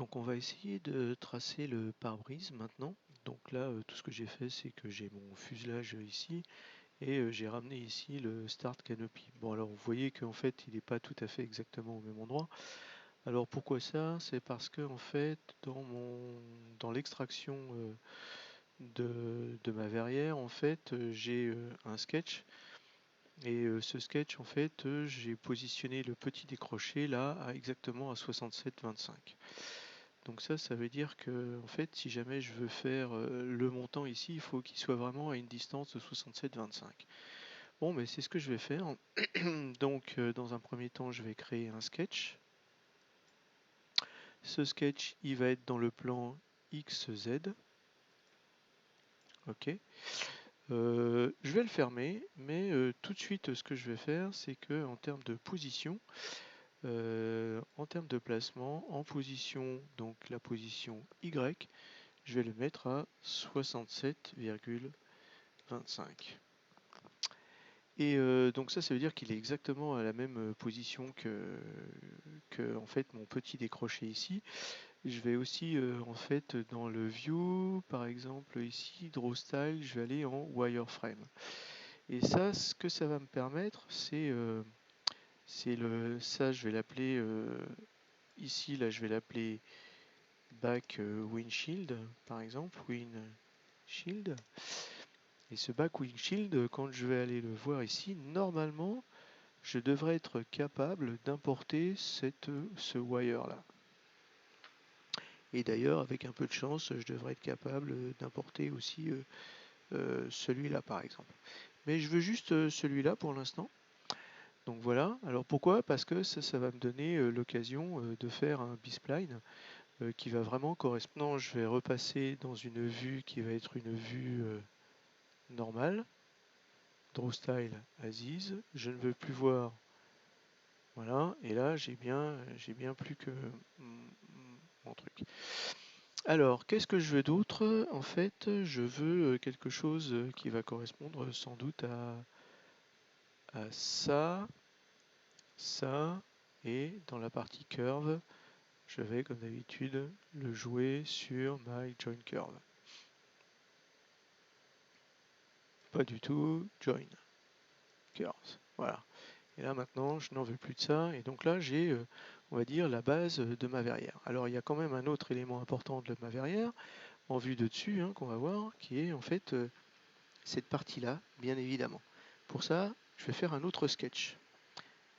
Donc on va essayer de tracer le pare-brise maintenant. Donc là, tout ce que j'ai fait, c'est que j'ai mon fuselage ici et j'ai ramené ici le start canopy. Bon, alors vous voyez qu'en fait, il n'est pas tout à fait exactement au même endroit. Alors pourquoi ça? C'est parce que en fait, dans l'extraction de ma verrière, en fait, j'ai un sketch. Et ce sketch, en fait, j'ai positionné le petit décroché là exactement à 67,25. Donc ça veut dire que en fait, si jamais je veux faire le montant ici, il faut qu'il soit vraiment à une distance de 67,25. Bon, mais c'est ce que je vais faire. Donc, dans un premier temps, je vais créer un sketch. Ce sketch, il va être dans le plan XZ. Ok. Je vais le fermer, mais tout de suite, ce que je vais faire, c'est que en termes de position, en termes de placement, en position, donc la position Y, je vais le mettre à 67,25. Et donc ça veut dire qu'il est exactement à la même position que en fait mon petit décroché ici. Je vais aussi en fait dans le view, par exemple ici, draw style, je vais aller en wireframe. Et ça, ce que ça va me permettre, ça je vais l'appeler ici, là je vais l'appeler back windshield, par exemple, windshield. Et ce back windshield, quand je vais aller le voir ici, normalement, je devrais être capable d'importer ce wire là. Et d'ailleurs, avec un peu de chance, je devrais être capable d'importer aussi celui-là par exemple. Mais je veux juste celui-là pour l'instant. Donc voilà. Alors pourquoi? Parce que ça va me donner l'occasion de faire un B-spline qui va vraiment correspondre. Non, je vais repasser dans une vue qui va être une vue normale. Draw style Aziz. Je ne veux plus voir. Voilà, et là j'ai bien plus que mon truc. Alors, qu'est-ce que je veux d'autre? En fait, je veux quelque chose qui va correspondre sans doute à ça, ça, et dans la partie curve, je vais comme d'habitude le jouer sur my join curve. Pas du tout, join curves. Voilà. Et là maintenant, je n'en veux plus de ça. Et donc là, j'ai, on va dire, la base de ma verrière. Alors il y a quand même un autre élément important de ma verrière, en vue de dessus, hein, qu'on va voir, qui est en fait cette partie-là, bien évidemment. Pour ça, je vais faire un autre sketch.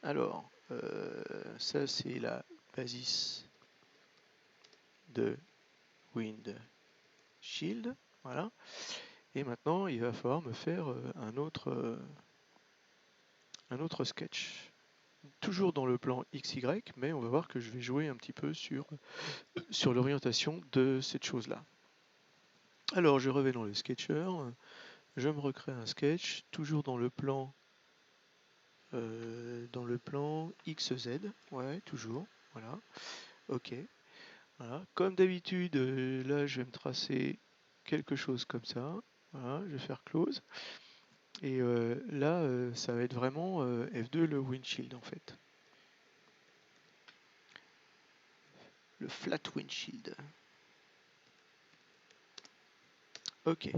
Alors, ça c'est la basis de windshield. Voilà. Et maintenant, il va falloir me faire un autre sketch. Toujours dans le plan XY, mais on va voir que je vais jouer un petit peu sur l'orientation de cette chose-là. Alors je reviens dans le sketcher, je me recrée un sketch, toujours dans le plan XZ, ouais, toujours, voilà, ok. Voilà. Comme d'habitude, là je vais me tracer quelque chose comme ça, voilà, je vais faire close. Et là, ça va être vraiment F2 le windshield en fait. Le flat windshield. Ok.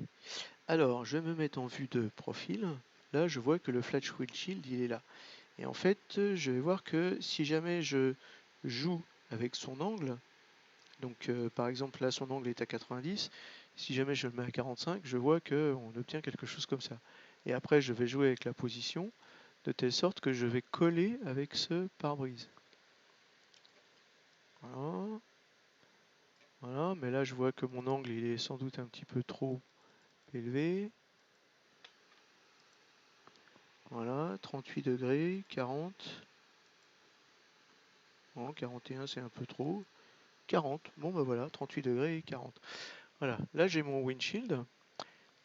Alors, je vais me mettre en vue de profil. Là, je vois que le flat windshield, il est là. Et en fait, je vais voir que si jamais je joue avec son angle, donc par exemple là, son angle est à 90, si jamais je le mets à 45, je vois qu'on obtient quelque chose comme ça. Et après, je vais jouer avec la position, de telle sorte que je vais coller avec ce pare-brise. Voilà. Voilà, mais là, je vois que mon angle, il est sans doute un petit peu trop élevé. Voilà, 38 degrés, 40. Bon, 41 c'est un peu trop. 40, bon bah voilà, 38 degrés et 40. Voilà, là j'ai mon windshield.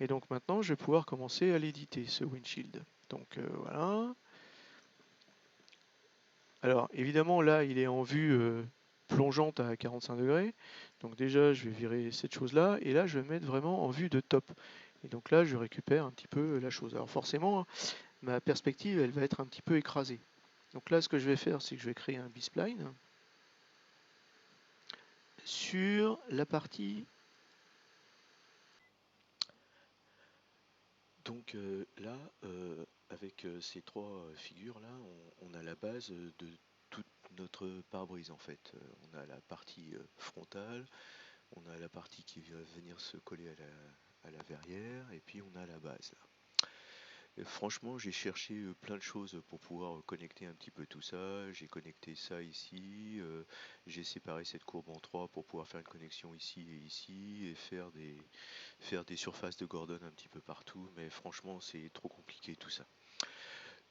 Et donc maintenant je vais pouvoir commencer à l'éditer ce windshield. Donc voilà. Alors évidemment là il est en vue plongeante à 45 degrés. Donc déjà je vais virer cette chose là. Et là je vais mettre vraiment en vue de top. Et donc là je récupère un petit peu la chose. Alors forcément ma perspective elle va être un petit peu écrasée. Donc là ce que je vais faire c'est que je vais créer un B-spline. sur la partie. Donc là, avec ces trois figures là, on a la base de toute notre pare-brise en fait. On a la partie frontale, on a la partie qui va venir se coller à la verrière, et puis on a la base là. Et franchement, j'ai cherché plein de choses pour pouvoir connecter un petit peu tout ça. J'ai connecté ça ici, j'ai séparé cette courbe en trois pour pouvoir faire une connexion ici et ici, et faire des surfaces de Gordon un petit peu partout, mais franchement, c'est trop compliqué tout ça.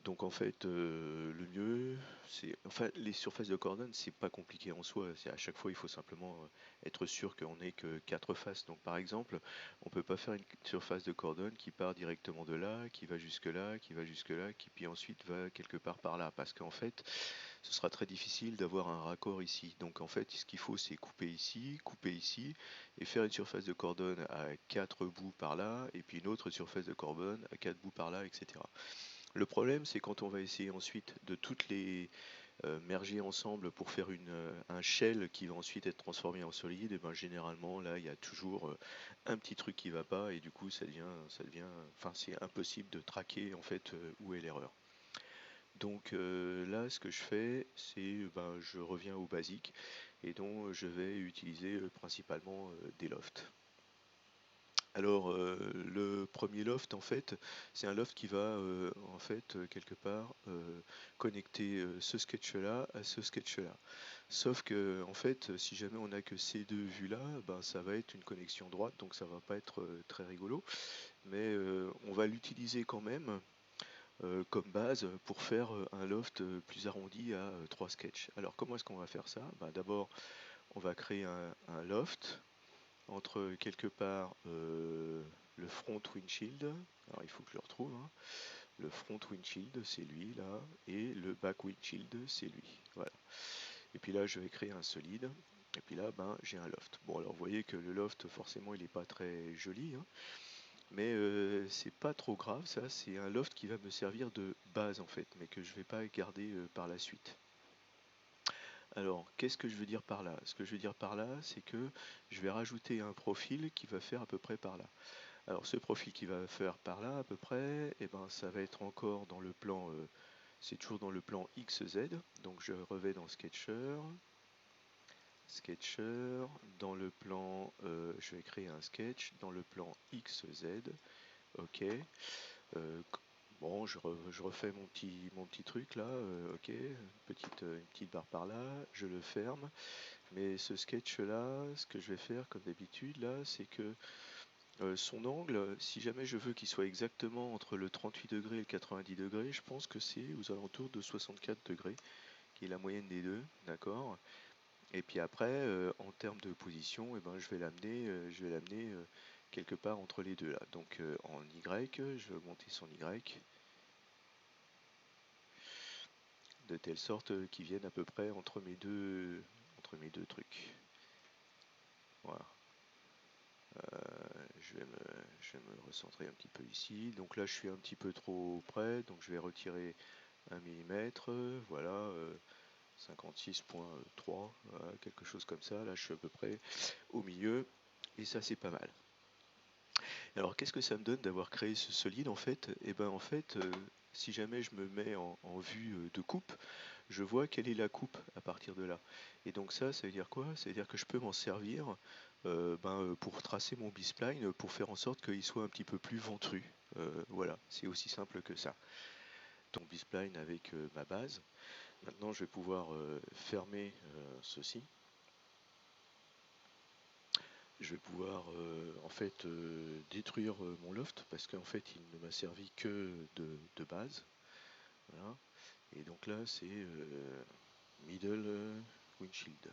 Donc en fait, le mieux, c'est, enfin, les surfaces de Gordon, c'est pas compliqué en soi. C'est à chaque fois, il faut simplement être sûr qu'on n'ait que quatre faces. Donc par exemple, on peut pas faire une surface de Gordon qui part directement de là, qui va jusque là, qui va jusque là, qui puis ensuite va quelque part par là, parce qu'en fait, ce sera très difficile d'avoir un raccord ici. Donc en fait, ce qu'il faut, c'est couper ici, et faire une surface de Gordon à quatre bouts par là, et puis une autre surface de Gordon à quatre bouts par là, etc. Le problème, c'est quand on va essayer ensuite de toutes les merger ensemble pour faire un shell qui va ensuite être transformé en solide, et ben généralement là, il y a toujours un petit truc qui va pas, et du coup, enfin, c'est impossible de traquer en fait où est l'erreur. Donc là, ce que je fais, c'est ben, je reviens au basique, et donc je vais utiliser principalement des lofts. Alors, le premier loft, en fait, c'est un loft qui va, en fait, quelque part, connecter ce sketch-là à ce sketch-là. Sauf que, en fait, si jamais on n'a que ces deux vues-là, ben, ça va être une connexion droite, donc ça va pas être très rigolo. Mais on va l'utiliser quand même comme base pour faire un loft plus arrondi à trois sketchs. Alors, comment est-ce qu'on va faire ça? Ben, d'abord, on va créer un loft entre quelque part le front windshield, alors il faut que je le retrouve, hein. Le front windshield c'est lui là, et le back windshield c'est lui, voilà. Et puis là je vais créer un solide, et puis là ben j'ai un loft. Bon alors vous voyez que le loft forcément il n'est pas très joli, hein, mais c'est pas trop grave, ça c'est un loft qui va me servir de base en fait, mais que je vais pas garder par la suite. Alors, qu'est-ce que je veux dire par là? Ce que je veux dire par là, c'est que je vais rajouter un profil qui va faire à peu près par là. Alors, ce profil qui va faire par là à peu près, eh ben, ça va être encore dans le plan, c'est toujours dans le plan XZ. Donc, je revais dans Sketcher, Sketcher, dans le plan, je vais créer un sketch dans le plan XZ. Ok. Euh, bon, je refais mon petit truc là. Ok. Une petite barre par là. Je le ferme. Mais ce sketch-là, ce que je vais faire comme d'habitude là, c'est que son angle, si jamais je veux qu'il soit exactement entre le 38 degrés et le 90 degrés, je pense que c'est aux alentours de 64 degrés, qui est la moyenne des deux, d'accord? Et puis après, en termes de position, eh ben, je vais l'amener quelque part entre les deux là. Donc en Y, je vais augmenter son Y, de telle sorte qu'il vienne à peu près entre mes deux trucs. Voilà. Je vais me recentrer un petit peu ici. Donc là, je suis un petit peu trop près, donc je vais retirer 1 mm. Voilà, 56,3, voilà, quelque chose comme ça. Là, je suis à peu près au milieu, et ça, c'est pas mal. Alors, qu'est-ce que ça me donne d'avoir créé ce solide en fait? Et ben en fait, si jamais je me mets en vue de coupe, je vois quelle est la coupe à partir de là. Et donc ça veut dire quoi? Ça veut dire que je peux m'en servir pour tracer mon B-spline, pour faire en sorte qu'il soit un petit peu plus ventru. Voilà, c'est aussi simple que ça. Donc B-spline avec ma base. Maintenant, je vais pouvoir fermer ceci. Je vais pouvoir en fait détruire mon loft parce qu'en fait il ne m'a servi que de base. Voilà. Et donc là c'est middle windshield.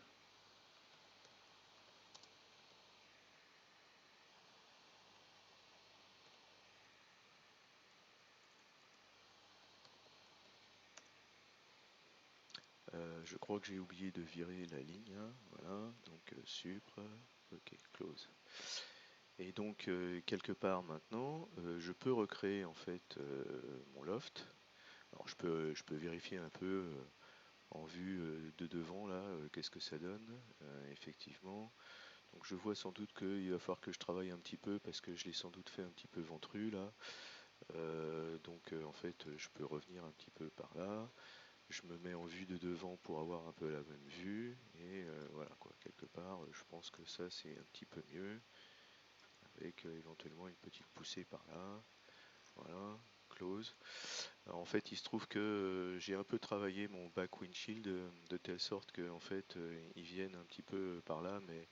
Je crois que j'ai oublié de virer la ligne, hein. Voilà, donc supre, ok, close. Et donc quelque part maintenant, je peux recréer en fait mon loft. Alors je peux vérifier un peu en vue de devant là, qu'est-ce que ça donne effectivement. Donc je vois sans doute qu'il va falloir que je travaille un petit peu parce que je l'ai sans doute fait un petit peu ventru là. Donc en fait je peux revenir un petit peu par là. Je me mets en vue de devant pour avoir un peu la même vue. Et voilà quoi, quelque part je pense que ça c'est un petit peu mieux. Avec éventuellement une petite poussée par là. Voilà, close. Alors, en fait, il se trouve que j'ai un peu travaillé mon back windshield de telle sorte que en fait, ils viennent un petit peu par là, mais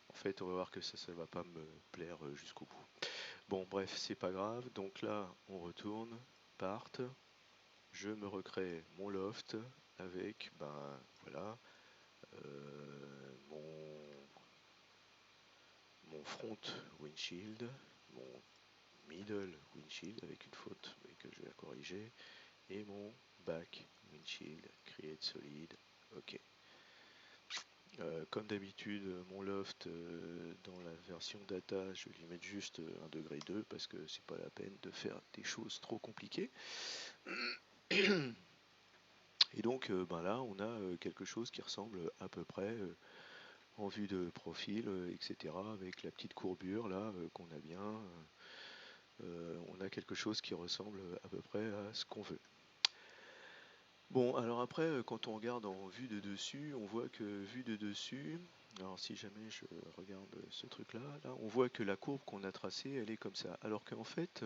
en fait, on va voir que ça va pas me plaire jusqu'au bout. Bon, bref, c'est pas grave. Donc là, on retourne, part. Je me recrée mon loft avec, ben voilà, mon front windshield, mon middle windshield avec une faute mais que je vais corriger, et mon back windshield create solid. Ok. Comme d'habitude, mon loft dans la version data, je vais lui mettre juste 1 degré 2 parce que c'est pas la peine de faire des choses trop compliquées. Et donc ben là, on a quelque chose qui ressemble à peu près en vue de profil, etc. Avec la petite courbure là qu'on a bien. On a quelque chose qui ressemble à peu près à ce qu'on veut. Bon, alors après, quand on regarde en vue de dessus, on voit que vue de dessus, alors si jamais je regarde ce truc-là, là, on voit que la courbe qu'on a tracée, elle est comme ça. Alors qu'en fait,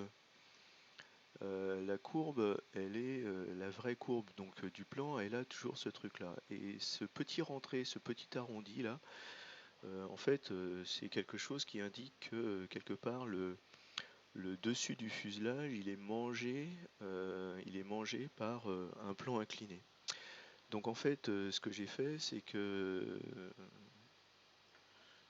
la courbe, elle est la vraie courbe donc du plan, elle a toujours ce truc-là. Et ce petit rentré, ce petit arrondi là, en fait, c'est quelque chose qui indique que quelque part le dessus du fuselage, il est mangé par un plan incliné. Donc en fait, ce que j'ai fait, c'est que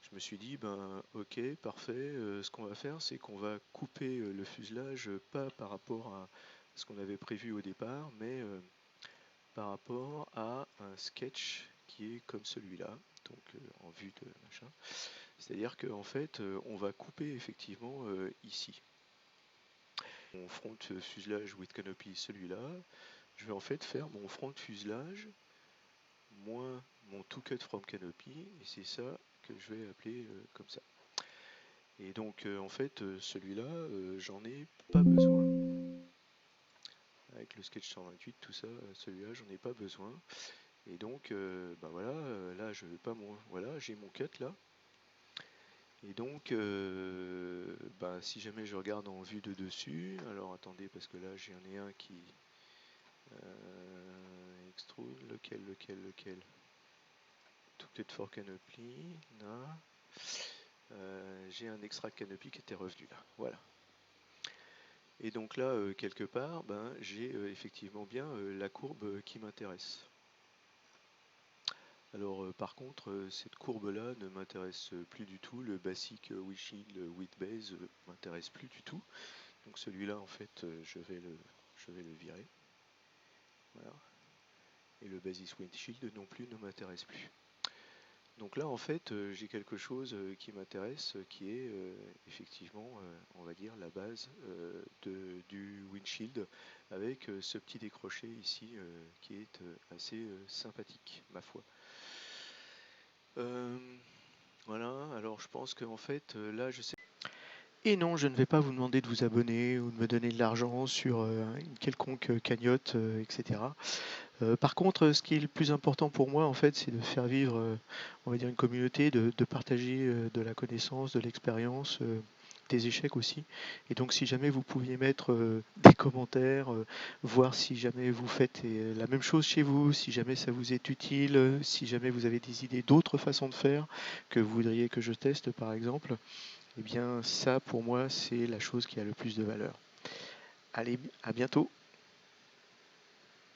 je me suis dit, ben ok, parfait, ce qu'on va faire, c'est qu'on va couper le fuselage, pas par rapport à ce qu'on avait prévu au départ, mais par rapport à un sketch qui est comme celui-là, donc en vue de machin. C'est-à-dire qu'en fait, on va couper effectivement ici. Mon front fuselage with canopy, celui-là, je vais en fait faire mon front fuselage moins mon to cut from canopy, et c'est ça que je vais appeler comme ça. Et donc en fait celui-là j'en ai pas besoin. Avec le sketch 128, tout ça, celui-là j'en ai pas besoin. Et donc ben voilà, là je vais pas voilà, j'ai mon cut là. Et donc ben, si jamais je regarde en vue de dessus, alors attendez parce que là j'en ai un qui extrude, lequel to cut for canopy, là. J'ai un extract canopy qui était revenu là, voilà. Et donc là, quelque part, ben, j'ai effectivement bien la courbe qui m'intéresse. Alors par contre, cette courbe-là ne m'intéresse plus du tout. Le basic windshield with base m'intéresse plus du tout. Donc celui-là, en fait, je vais le virer. Voilà. Et le basic windshield non plus ne m'intéresse plus. Donc là, en fait, j'ai quelque chose qui m'intéresse, qui est effectivement, on va dire, la base du windshield, avec ce petit décroché ici, qui est assez sympathique, ma foi. Voilà, alors je pense qu'en fait, là, je sais. Et non, je ne vais pas vous demander de vous abonner ou de me donner de l'argent sur une quelconque cagnotte, etc. Par contre, ce qui est le plus important pour moi, en fait, c'est de faire vivre, on va dire, une communauté, de partager de la connaissance, de l'expérience, des échecs aussi. Et donc, si jamais vous pouviez mettre des commentaires, voir si jamais vous faites la même chose chez vous, si jamais ça vous est utile, si jamais vous avez des idées d'autres façons de faire que vous voudriez que je teste, par exemple, eh bien, ça, pour moi, c'est la chose qui a le plus de valeur. Allez, à bientôt!